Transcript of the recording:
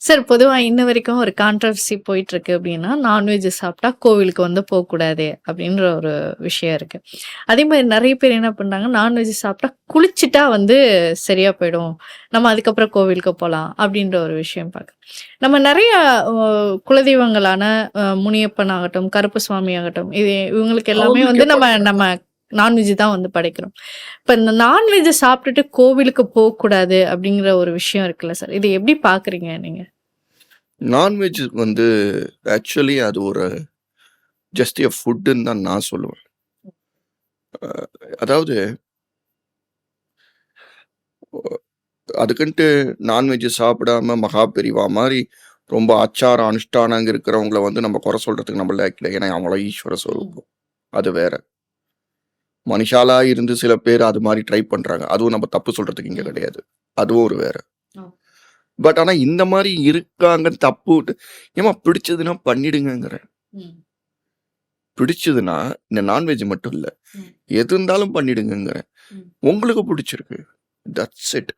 Sir பொதுவா இன்ன வரைக்கும் ஒரு கான்ட்ரோவர்சி போயிட்டுருக்கு அப்படின்னா, நான்வெஜ் சாப்பிட்டா கோவிலுக்கு வந்து போக்கூடாது அப்படின்ற ஒரு விஷயம் இருக்கு. அதே மாரி நெறைய பேர் என்ன பண்றாங்க, நான்வெஜ் சாப்பிட்டா குளிச்சுட்டா வந்து சரியா போயிடும். நம்ம அதுக்கப்புறம் கோவிலுக்கு போலாம் அப்படின்ற ஒரு விஷயம் பார்க்குறேன். நம்ம நெறைய அ குலதெய்வங்களான முனியப்பன் ஆகட்டும், கருப்பு சுவாமி ஆகட்டும், இது இவங்களுக்கு எல்லாமே அவங்களுக்கு வந்து நம்ம நம்ம நான்வெஜ் தான் வந்து படைக்கிறோம். இப்ப இந்த நான்வெஜ் சாப்பிட்டுட்டு கோவிலுக்கு போக்கூடாது அப்படிங்கிற ஒரு விஷயம் இருக்குல்ல சார். இத எப்படி பார்க்குறீங்க நீங்க? நான்வெஜ் ஆக்சுவலி அது ஒரு ஜஸ்ட் எ ஃபுட்டுன்னு தான் நான் சொல்லுவேன். அதாவது அதுக்குன்ட்டு நான்வெஜ் சாப்பிடாம மகா பெரிவா மாரி ரொம்ப ஆச்சாரம், அனுஷ்டானங்க இருக்கிறவங்கள நம்ம குறை சொல்றதுக்கு நம்ம லாயக்கு இல்ல. ஏன்னா அவங்களாம் ஈஸ்வர ஸ்வரூபம். அது வேற. மனுஷாலா இருந்து சில பேர் அது மாரி ட்ரை பண்றாங்க. அதுவும் நம்ம தப்பு சொல்றதுக்கு இங்க கிடையாது. அதுவும் ஒரு வேற. பட் ஆனா இந்த மாரி இருக்காங்கன்னு தப்பு ஏம்மா பிடிச்சதுன்னா பண்ணிடுங்கங்கிறேன். பிடிச்சதுன்னா இந்த நான்வெஜ் மட்டும் இல்ல. எது இருந்தாலும் பண்ணிடுங்கங்கிறேன். உங்களுக்கு பிடிச்சிருக்கு. That's it.